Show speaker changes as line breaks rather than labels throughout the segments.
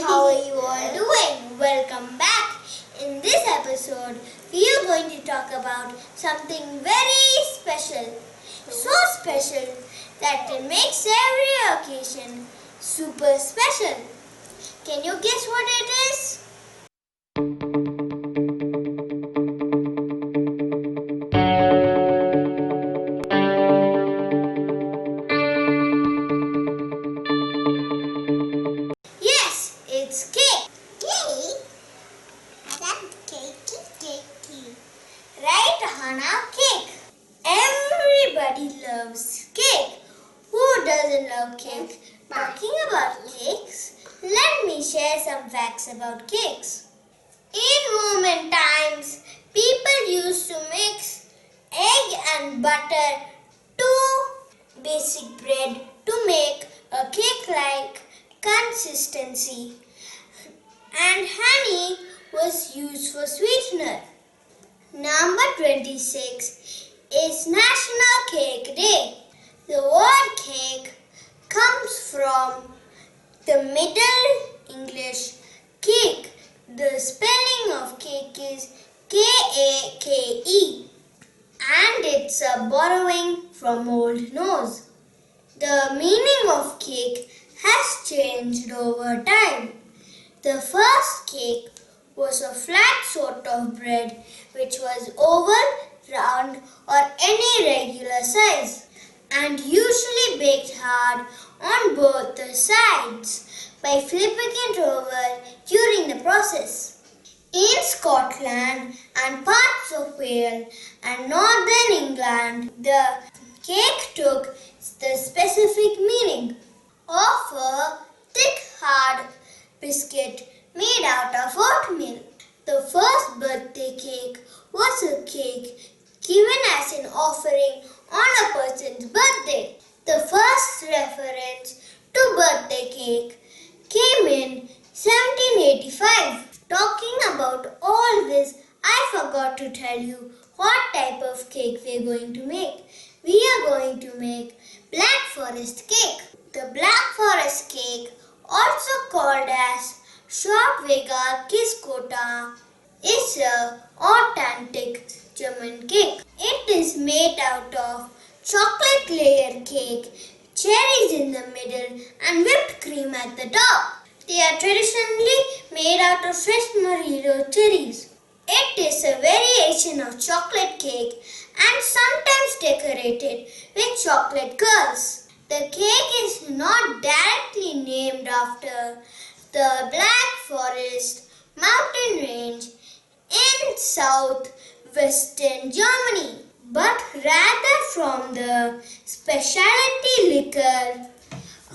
How are you all doing? Welcome back. In this episode, we are going to talk about something very special. So special that it makes every occasion super special. Can you guess what it is? Yes, it's cake. Cake? I love cake. Right, Hana? Cake. Everybody loves cake. Who doesn't love cake? Talking about cakes, let me share some facts about cakes. In Roman times, people used to mix egg and butter to basic bread to make a cake-like consistency, and honey was used for sweetener. Number 26 is National Cake Day. The word cake comes from the Middle English cake. The spelling of cake is K-A-K-E, and it's a borrowing from Old Norse. The meaning of cake has changed over time. The first cake was a flat sort of bread which was oval, round or any regular size, and usually baked hard on both the sides by flipping it over during the process. In Scotland and parts of Wales and northern England, the cake took the specific meaning of a thick, hard biscuit made out of oatmeal. The first birthday cake was a cake given as an offering on a person's birthday. The first reference to birthday cake came in 1785. Talking about all this, I forgot to tell you what type of cake we are going to make. We are going to make Black Forest cake. The Black Forest cake, also called as Schwarzwälder Kiskota, is an authentic German cake. It is made out of chocolate layer cake, cherries in the middle and whipped cream at the top. They are traditionally made out of fresh Murano cherries. It is a variation of chocolate cake and sometimes decorated with chocolate curls. The cake is not directly named after the Black Forest mountain range in southwestern Germany, but rather from the specialty liquor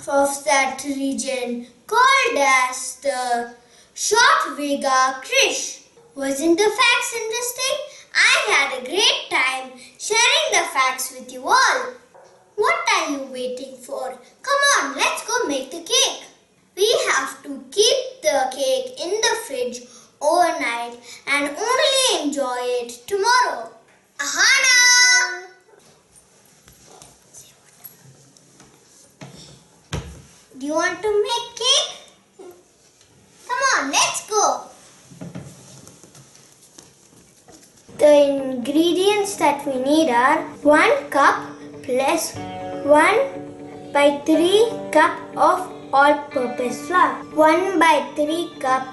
of that region called as the Schwarzwälder Kirsch. Wasn't the facts interesting? I had a great time sharing the facts with you all. What are you waiting for? Come on, let's go make the cake. We have to keep the cake in the fridge overnight and only enjoy it tomorrow. Ahana! Do you want to make cake? Come on, let's go. The ingredients that we need are 1 cup plus 1/3 cup of all-purpose flour, 1/3 cup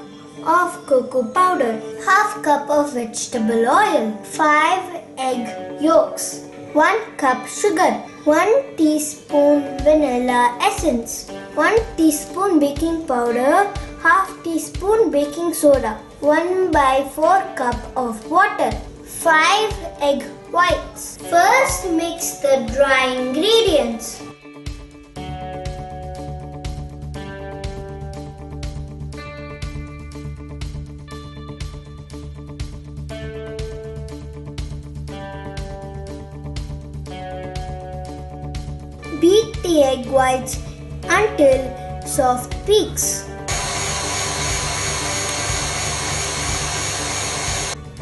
of cocoa powder, half cup of vegetable oil, 5 egg yolks, 1 cup sugar, 1 teaspoon vanilla essence, 1 teaspoon baking powder, half teaspoon baking soda, 1/4 cup of water, 5 egg whites. First mix the dry ingredients. Beat the egg whites until soft peaks.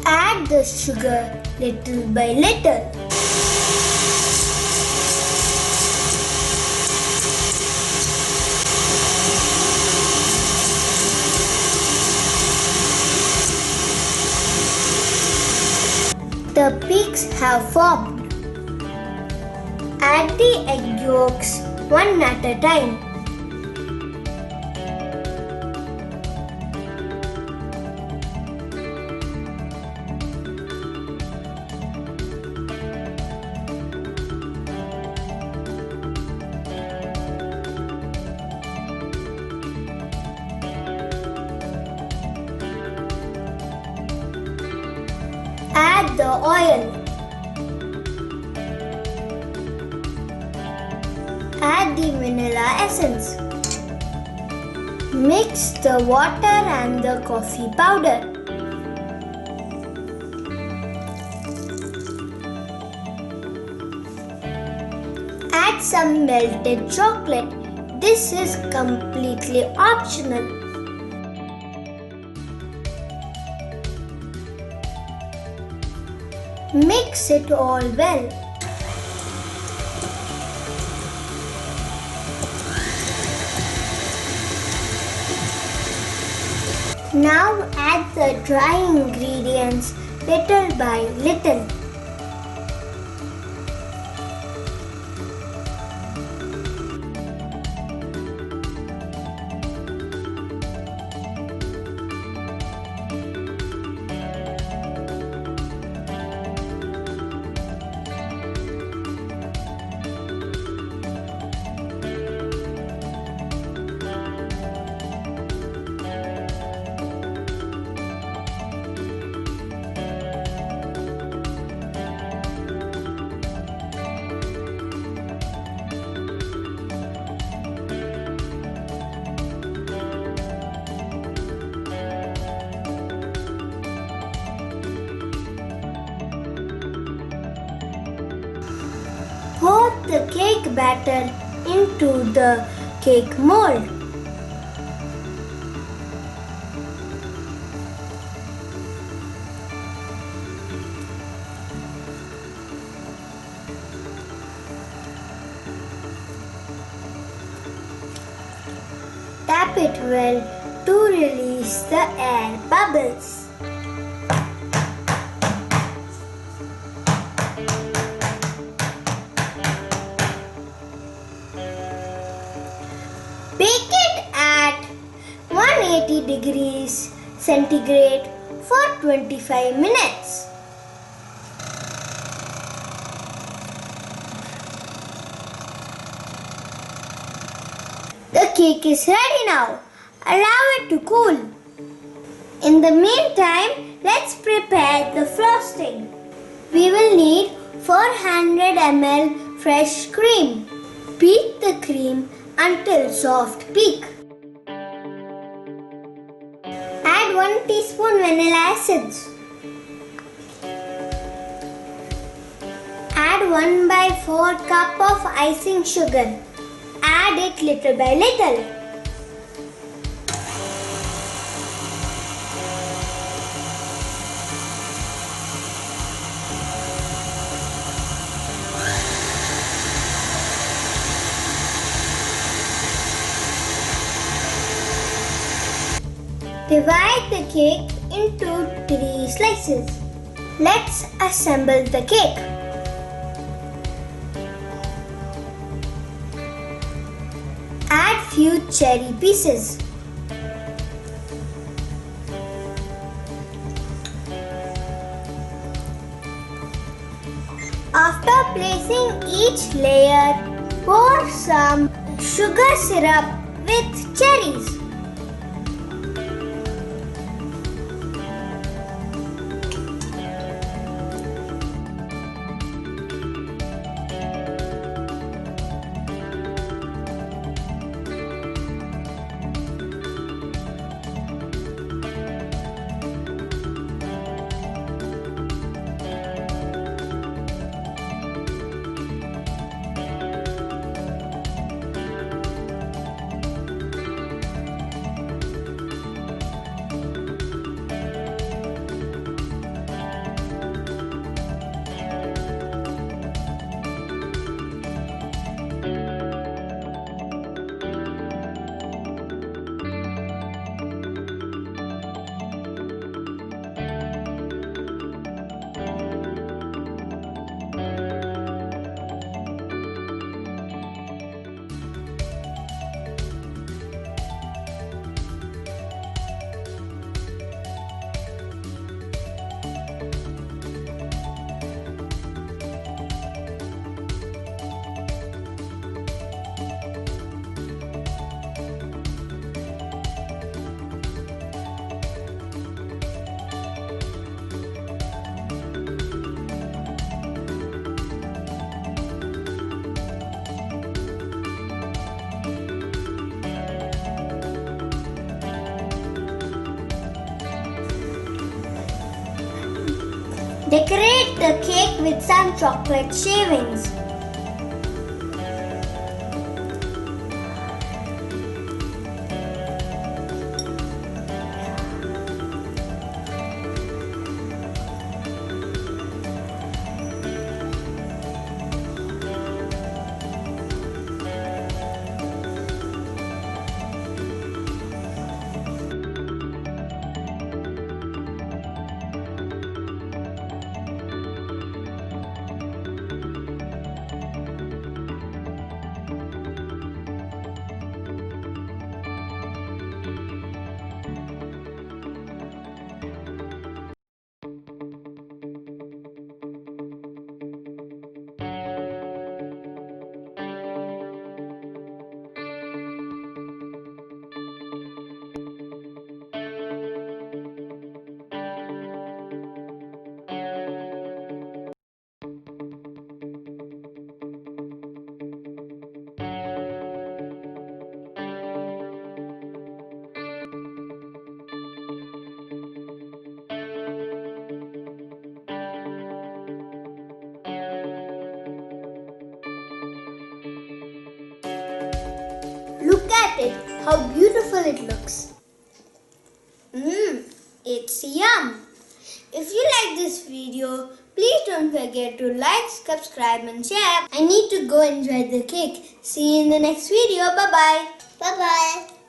Add the sugar little by little. The peaks have formed. Add the egg yolks one at a time. Add the oil. Add the vanilla essence. Mix the water and the coffee powder. Add some melted chocolate. This is completely optional. Mix it all well. Now add the dry ingredients little by little. Pour the cake batter into the cake mold. Tap it well to release the air bubbles. Bake it at 180 degrees centigrade for 25 minutes. The cake is ready now. Allow it to cool. In the meantime, let's prepare the frosting. We will need 400 ml fresh cream. Beat the cream until soft peak. Add 1 teaspoon vanilla essence. Add 1/4 cup of icing sugar. Add it little by little. Divide the cake into 3 slices. Let's assemble the cake. Add few cherry pieces. After placing each layer, pour some sugar syrup with cherries. Decorate the cake with some chocolate shavings. Look at it, how beautiful it looks. It's yum. If you like this video, please don't forget to like, subscribe and share. I need to go enjoy the cake. See you in the next video. Bye-bye.
Bye-bye.